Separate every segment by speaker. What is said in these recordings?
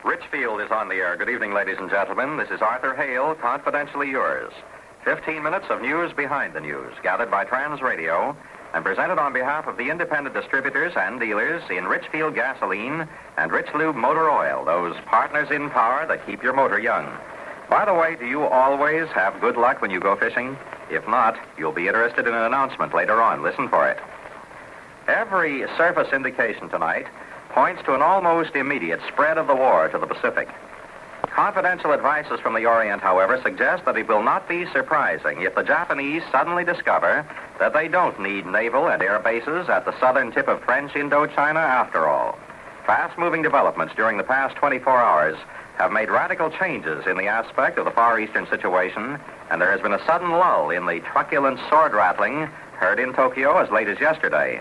Speaker 1: Richfield is on the air. Good evening, ladies and gentlemen. This is Arthur Hale, confidentially yours. 15 minutes of news behind the news, gathered by Trans Radio and presented on behalf of the independent distributors and dealers in Richfield Gasoline and Rich Lube Motor Oil, those partners in power that keep your motor young. By the way, do you always have good luck when you go fishing? If not, you'll be interested in an announcement later on. Listen for it. Every surface indication tonight points to an almost immediate spread of the war to the Pacific. Confidential advices from the Orient, however, suggest that it will not be surprising if the Japanese suddenly discover that they don't need naval and air bases at the southern tip of French Indochina after all. Fast-moving developments during the past 24 hours have made radical changes in the aspect of the Far Eastern situation, and there has been a sudden lull in the truculent sword-rattling heard in Tokyo as late as yesterday.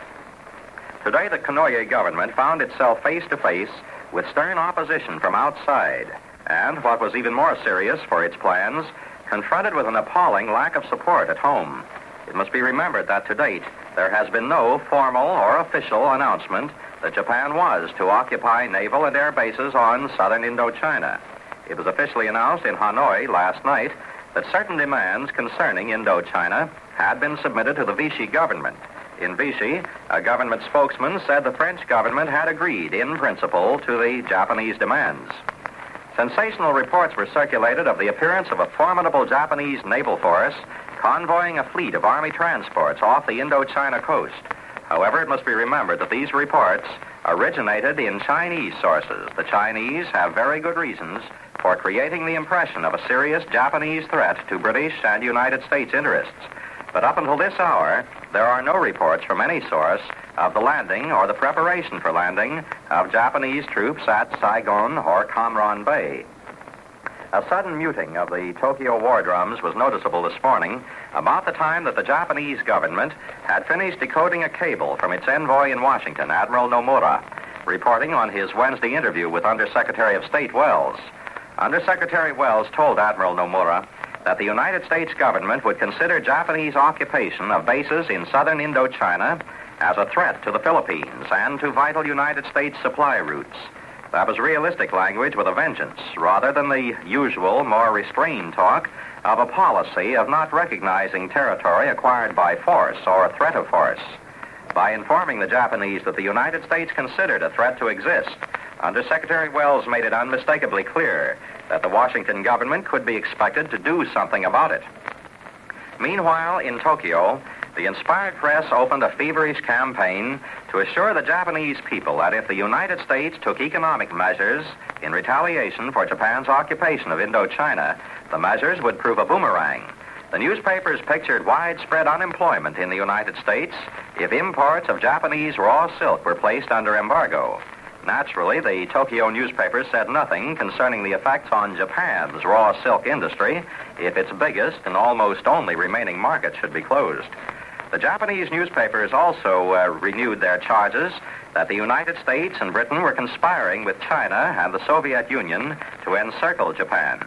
Speaker 1: Today, the Konoye government found itself face-to-face with stern opposition from outside, and, what was even more serious for its plans, confronted with an appalling lack of support at home. It must be remembered that to date, there has been no formal or official announcement that Japan was to occupy naval and air bases on southern Indochina. It was officially announced in Hanoi last night that certain demands concerning Indochina had been submitted to the Vichy government. In Vichy, a government spokesman said the French government had agreed in principle to the Japanese demands. Sensational reports were circulated of the appearance of a formidable Japanese naval force convoying a fleet of army transports off the Indochina coast. However, it must be remembered that these reports originated in Chinese sources. The Chinese have very good reasons for creating the impression of a serious Japanese threat to British and United States interests. But up until this hour, there are no reports from any source of the landing or the preparation for landing of Japanese troops at Saigon or Kamran Bay. A sudden muting of the Tokyo war drums was noticeable this morning about the time that the Japanese government had finished decoding a cable from its envoy in Washington, Admiral Nomura, reporting on his Wednesday interview with Undersecretary of State Wells. Undersecretary Wells told Admiral Nomura that the United States government would consider Japanese occupation of bases in southern Indochina as a threat to the Philippines and to vital United States supply routes. That was realistic language with a vengeance, rather than the usual, more restrained talk of a policy of not recognizing territory acquired by force or a threat of force. By informing the Japanese that the United States considered a threat to exist, Undersecretary Wells made it unmistakably clear that the Washington government could be expected to do something about it. Meanwhile, in Tokyo, the inspired press opened a feverish campaign to assure the Japanese people that if the United States took economic measures in retaliation for Japan's occupation of Indochina, the measures would prove a boomerang. The newspapers pictured widespread unemployment in the United States if imports of Japanese raw silk were placed under embargo. Naturally, the Tokyo newspapers said nothing concerning the effects on Japan's raw silk industry if its biggest and almost only remaining market should be closed. The Japanese newspapers also renewed their charges that the United States and Britain were conspiring with China and the Soviet Union to encircle Japan.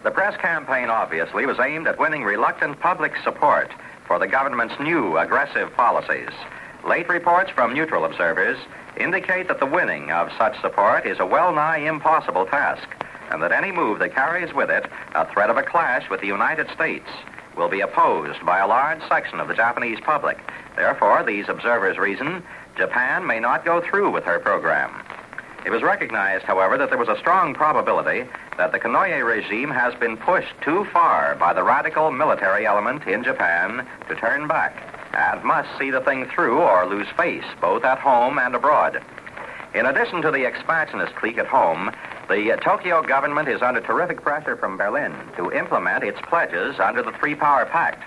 Speaker 1: The press campaign, obviously, was aimed at winning reluctant public support for the government's new aggressive policies. Late reports from neutral observers indicate that the winning of such support is a well-nigh impossible task, and that any move that carries with it a threat of a clash with the United States will be opposed by a large section of the Japanese public. Therefore, these observers reason Japan may not go through with her program. It was recognized, however, that there was a strong probability that the Konoye regime has been pushed too far by the radical military element in Japan to turn back and must see the thing through or lose face, both at home and abroad. In addition to the expansionist clique at home, the Tokyo government is under terrific pressure from Berlin to implement its pledges under the Three-Power Pact.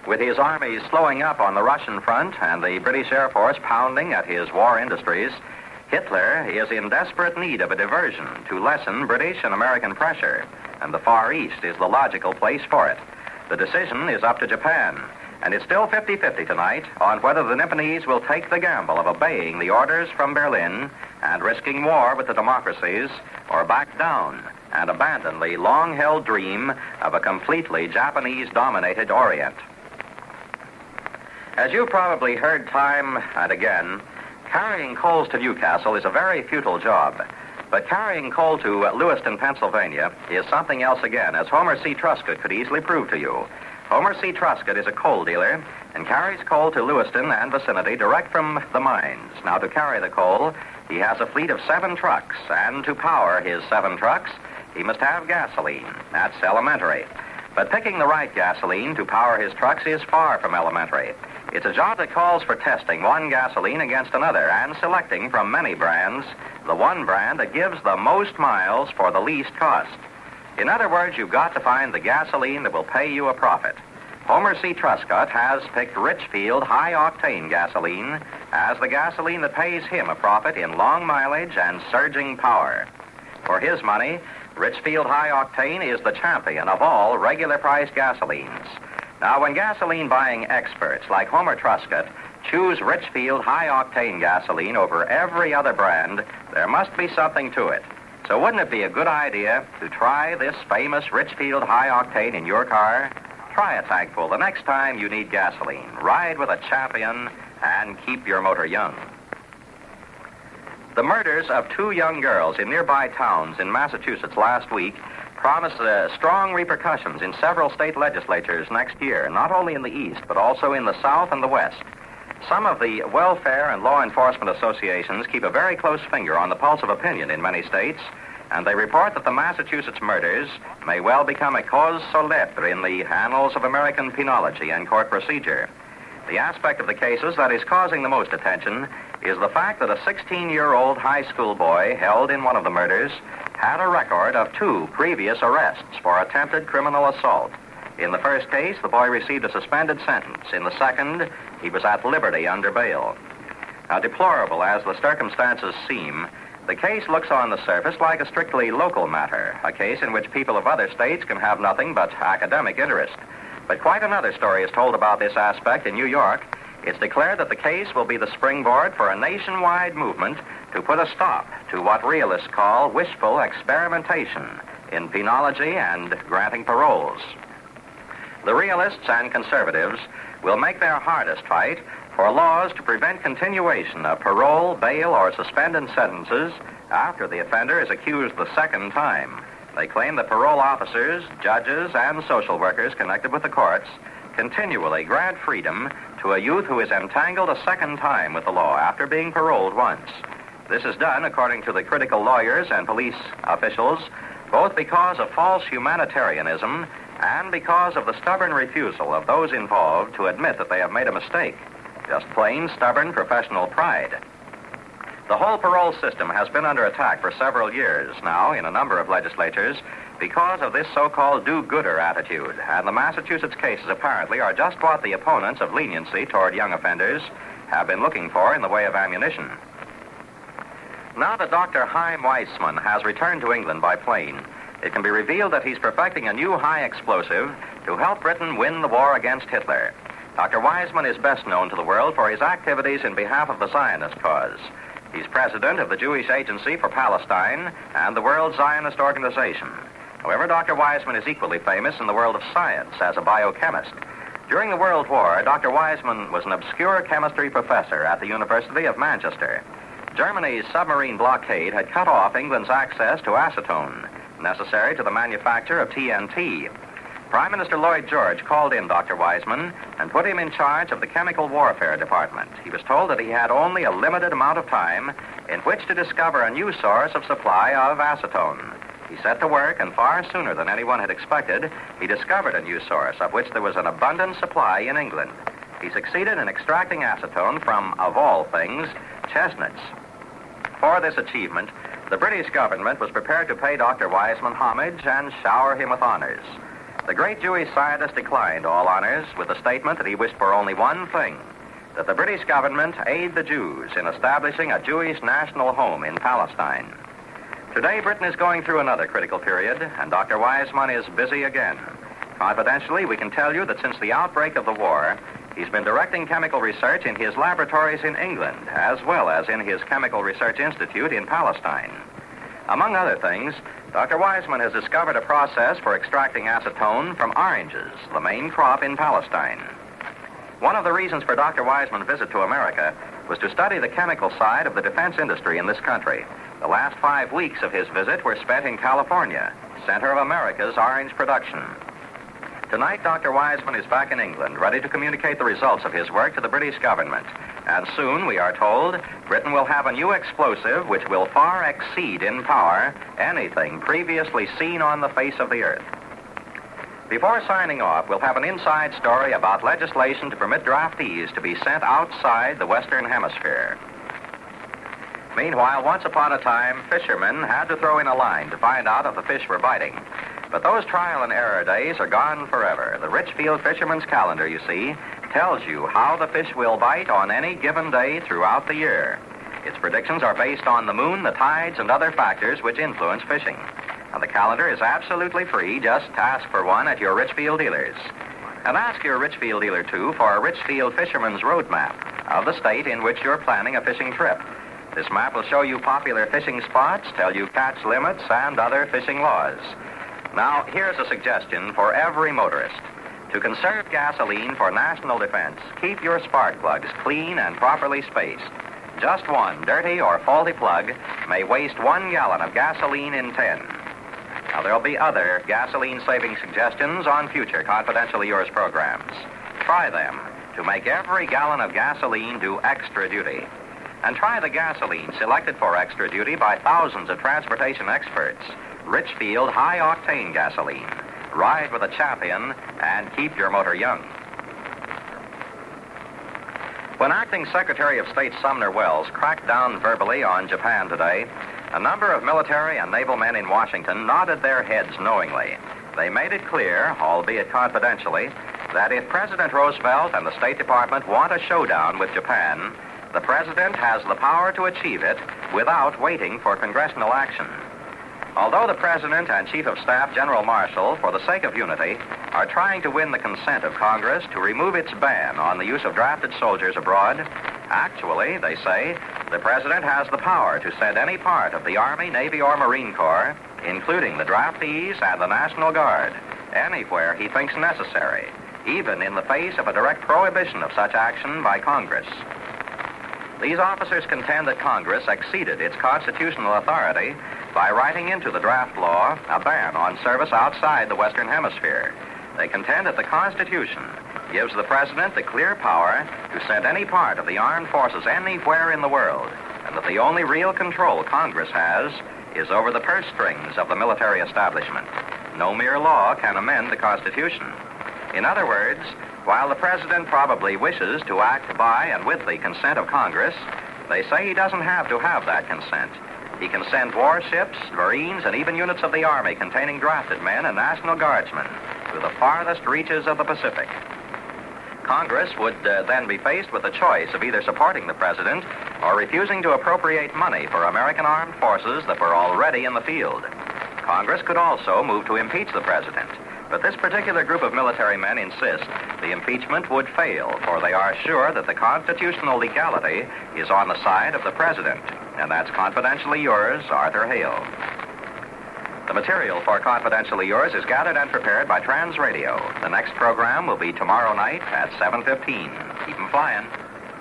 Speaker 1: With his armies slowing up on the Russian front and the British Air Force pounding at his war industries, Hitler is in desperate need of a diversion to lessen British and American pressure, and the Far East is the logical place for it. The decision is up to Japan, and it's still 50-50 tonight on whether the Nipponese will take the gamble of obeying the orders from Berlin and risking war with the democracies, or back down and abandon the long-held dream of a completely Japanese-dominated Orient. As you've probably heard time and again, Carrying coals to Newcastle is a very futile job. But carrying coal to Lewiston, Pennsylvania is something else again, as Homer C. Truscott could easily prove to you. Homer C. Truscott is a coal dealer and carries coal to Lewiston and vicinity direct from the mines. Now, to carry the coal, he has a fleet of 7 trucks, and to power his 7 trucks, he must have gasoline. That's elementary. But picking the right gasoline to power his trucks is far from elementary. It's a job that calls for testing one gasoline against another and selecting from many brands the one brand that gives the most miles for the least cost. In other words, you've got to find the gasoline that will pay you a profit. Homer C. Truscott has picked Richfield high-octane gasoline as the gasoline that pays him a profit in long mileage and surging power. For his money, Richfield high-octane is the champion of all regular-priced gasolines. Now, when gasoline-buying experts like Homer Truscott choose Richfield high-octane gasoline over every other brand, there must be something to it. So wouldn't it be a good idea to try this famous Richfield high-octane in your car? Try a tankful the next time you need gasoline. Ride with a champion and keep your motor young. The murders of 2 young girls in nearby towns in Massachusetts last week promise strong repercussions in several state legislatures next year, not only in the East, but also in the South and the West. Some of the welfare and law enforcement associations keep a very close finger on the pulse of opinion in many states, and they report that the Massachusetts murders may well become a cause célèbre in the annals of American penology and court procedure. The aspect of the cases that is causing the most attention is the fact that a 16-year-old high school boy held in one of the murders had a record of 2 previous arrests for attempted criminal assault. In the first case, the boy received a suspended sentence. In the second, he was at liberty under bail. Now, deplorable as the circumstances seem, the case looks on the surface like a strictly local matter, a case in which people of other states can have nothing but academic interest. But quite another story is told about this aspect in New York. It's declared that the case will be the springboard for a nationwide movement to put a stop to what realists call wishful experimentation in penology and granting paroles. The realists and conservatives will make their hardest fight for laws to prevent continuation of parole, bail, or suspended sentences after the offender is accused the second time. They claim that parole officers, judges, and social workers connected with the courts continually grant freedom to a youth who is entangled a second time with the law after being paroled once. This is done, according to the critical lawyers and police officials, both because of false humanitarianism and because of the stubborn refusal of those involved to admit that they have made a mistake. Just plain, stubborn professional pride. The whole parole system has been under attack for several years now in a number of legislatures because of this so-called do-gooder attitude, and the Massachusetts cases apparently are just what the opponents of leniency toward young offenders have been looking for in the way of ammunition. Now that Dr. Chaim Weizmann has returned to England by plane, it can be revealed that he's perfecting a new high explosive to help Britain win the war against Hitler. Dr. Weizmann is best known to the world for his activities in behalf of the Zionist cause. He's president of the Jewish Agency for Palestine and the World Zionist Organization. However, Dr. Weizmann is equally famous in the world of science as a biochemist. During the World War, Dr. Weizmann was an obscure chemistry professor at the University of Manchester. Germany's submarine blockade had cut off England's access to acetone, necessary to the manufacture of TNT. Prime Minister Lloyd George called in Dr. Weizmann and put him in charge of the Chemical Warfare Department. He was told that he had only a limited amount of time in which to discover a new source of supply of acetone. He set to work, and far sooner than anyone had expected, he discovered a new source of which there was an abundant supply in England. He succeeded in extracting acetone from, of all things, chestnuts. For this achievement, the British government was prepared to pay Dr. Weizmann homage and shower him with honors. The great Jewish scientist declined all honors with the statement that he wished for only one thing, that the British government aid the Jews in establishing a Jewish national home in Palestine. Today, Britain is going through another critical period, and Dr. Weizmann is busy again. Confidentially, we can tell you that since the outbreak of the war, he's been directing chemical research in his laboratories in England, as well as in his Chemical Research Institute in Palestine. Among other things, Dr. Weizmann has discovered a process for extracting acetone from oranges, the main crop in Palestine. One of the reasons for Dr. Weizmann's visit to America was to study the chemical side of the defense industry in this country. The last 5 weeks of his visit were spent in California, center of America's orange production. Tonight, Dr. Wiseman is back in England, ready to communicate the results of his work to the British government. And soon, we are told, Britain will have a new explosive which will far exceed in power anything previously seen on the face of the earth. Before signing off, we'll have an inside story about legislation to permit draftees to be sent outside the Western Hemisphere. Meanwhile, once upon a time, fishermen had to throw in a line to find out if the fish were biting. But those trial and error days are gone forever. The Richfield Fisherman's Calendar, you see, tells you how the fish will bite on any given day throughout the year. Its predictions are based on the moon, the tides, and other factors which influence fishing. Now, the calendar is absolutely free. Just ask for one at your Richfield dealers. And ask your Richfield dealer, too, for a Richfield Fisherman's Road Map of the state in which you're planning a fishing trip. This map will show you popular fishing spots, tell you catch limits, and other fishing laws. Now, here's a suggestion for every motorist. To conserve gasoline for national defense, keep your spark plugs clean and properly spaced. Just one dirty or faulty plug may waste 1 gallon of gasoline in 10. Now, there'll be other gasoline-saving suggestions on future Confidentially Yours programs. Try them to make every gallon of gasoline do extra duty. And try the gasoline selected for extra duty by thousands of transportation experts. Richfield high-octane gasoline. Ride with a champion and keep your motor young. When Acting Secretary of State Sumner Welles cracked down verbally on Japan today, a number of military and naval men in Washington nodded their heads knowingly. They made it clear, albeit confidentially, that if President Roosevelt and the State Department want a showdown with Japan, the President has the power to achieve it without waiting for congressional action. Although the President and Chief of Staff General Marshall, for the sake of unity, are trying to win the consent of Congress to remove its ban on the use of drafted soldiers abroad, actually, they say, the President has the power to send any part of the Army, Navy, or Marine Corps, including the draftees and the National Guard, anywhere he thinks necessary, even in the face of a direct prohibition of such action by Congress. These officers contend that Congress exceeded its constitutional authority by writing into the draft law a ban on service outside the Western Hemisphere. They contend that the Constitution gives the President the clear power to send any part of the armed forces anywhere in the world, and that the only real control Congress has is over the purse strings of the military establishment. No mere law can amend the Constitution. In other words, while the President probably wishes to act by and with the consent of Congress, they say he doesn't have to have that consent. He can send warships, Marines, and even units of the Army containing drafted men and National Guardsmen to the farthest reaches of the Pacific. Congress would then be faced with the choice of either supporting the President or refusing to appropriate money for American armed forces that were already in the field. Congress could also move to impeach the President. But this particular group of military men insist the impeachment would fail, for they are sure that the constitutional legality is on the side of the President. And that's Confidentially Yours, Arthur Hale. The material for Confidentially Yours is gathered and prepared by Trans Radio. The next program will be tomorrow night at 7:15. Keep 'em flying.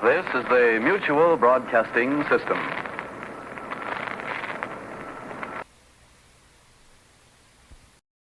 Speaker 2: This is the Mutual Broadcasting System.